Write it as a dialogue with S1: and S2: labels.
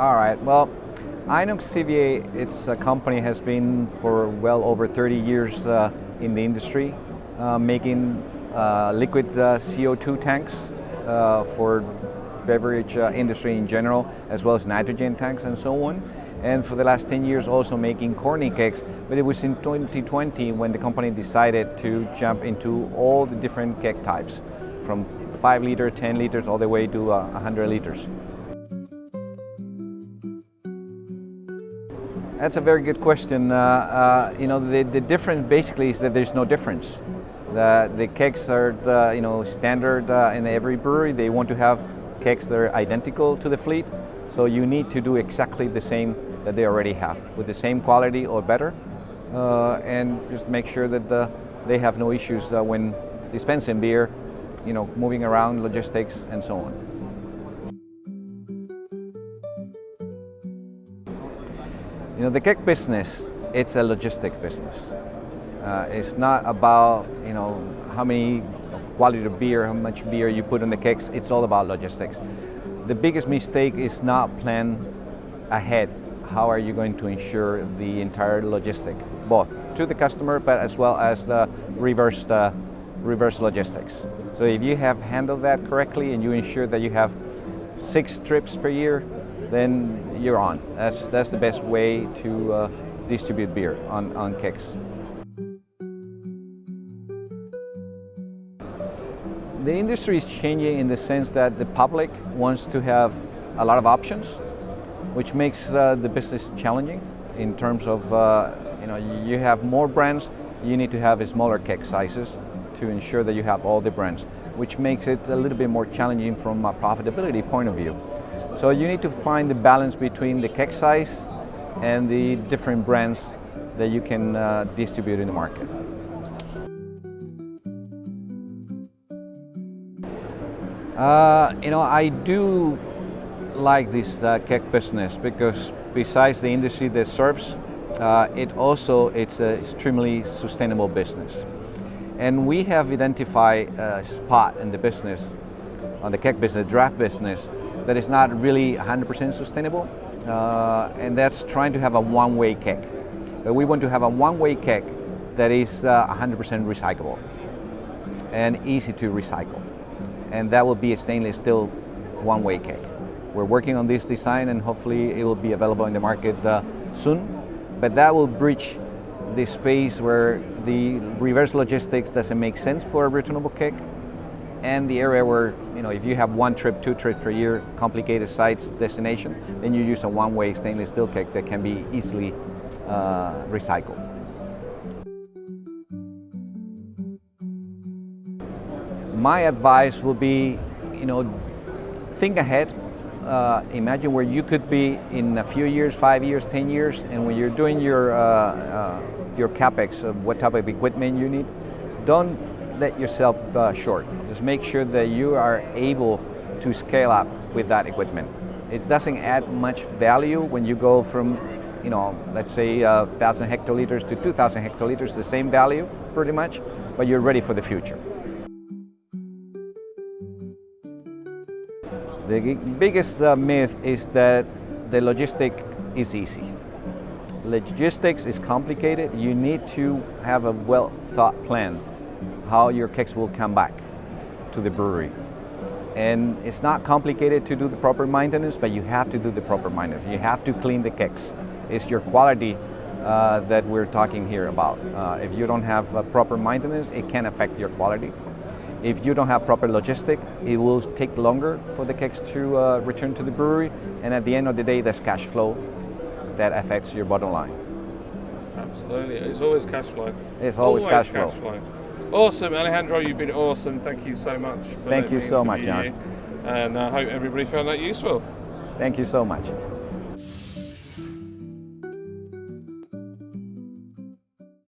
S1: All right. Well, Inoxciva, its company has been for well over 30 years in the industry, making liquid CO2 tanks for beverage industry in general, as well as nitrogen tanks and so on. And for the last 10 years also making corny kegs, but it was in 2020 when the company decided to jump into all the different keg types, from 5 liter, 10 liters, all the way to 100 liters. That's a very good question. The difference basically is that there's no difference. The kegs are standard in every brewery. They want to have kegs that are identical to the fleet, so you need to do exactly the same that they already have, with the same quality or better, and just make sure that they have no issues when dispensing beer, moving around, logistics, and so on. The keg business, it's a logistic business. It's not about how many quality of beer, how much beer you put on the kegs. It's all about logistics. The biggest mistake is not plan ahead. How are you going to ensure the entire logistic, both to the customer, but as well as the reverse logistics. So if you have handled that correctly and you ensure that you have 6 trips per year, then you're on. That's the best way to distribute beer on kegs. The industry is changing in the sense that the public wants to have a lot of options, which makes the business challenging in terms of, you have more brands, you need to have smaller keg sizes to ensure that you have all the brands, which makes it a little bit more challenging from a profitability point of view. So you need to find the balance between the keg size and the different brands that you can distribute in the market. I do like this keg business because besides the industry that serves, it's an extremely sustainable business. And we have identified a spot in the business, on the keg business, draft business, that is not really 100% sustainable, and that's trying to have a one-way keg. But we want to have a one-way keg that is 100% recyclable and easy to recycle. And that will be a stainless steel one-way keg. We're working on this design and hopefully it will be available in the market soon. But that will bridge the space where the reverse logistics doesn't make sense for a returnable keg, and the area where, if you have 1 trip, 2 trips per year, complicated sites, destination, then you use a one-way stainless steel keg that can be easily recycled. My advice will be, think ahead. Imagine where you could be in a few years, 5 years, 10 years, and when you're doing your capex of what type of equipment you need, don't let yourself short. Just make sure that you are able to scale up with that equipment. It doesn't add much value when you go from, let's say 1,000 hectoliters to 2,000 hectoliters, the same value pretty much, but you're ready for the future. The biggest myth is that the logistic is easy. Logistics is complicated. You need to have a well-thought plan how your kegs will come back to the brewery. And it's not complicated to do the proper maintenance, but you have to do the proper maintenance. You have to clean the kegs. It's your quality that we're talking here about. If you don't have proper maintenance, it can affect your quality. If you don't have proper logistics, it will take longer for the kegs to return to the brewery, and at the end of the day, there's cash flow that affects your bottom line.
S2: Absolutely, it's always cash flow.
S1: It's always cash flow.
S2: Awesome, Alejandro, you've been awesome. Thank you so much.
S1: Thank you so much, John.
S2: And I hope everybody found that useful.
S1: Thank you so much.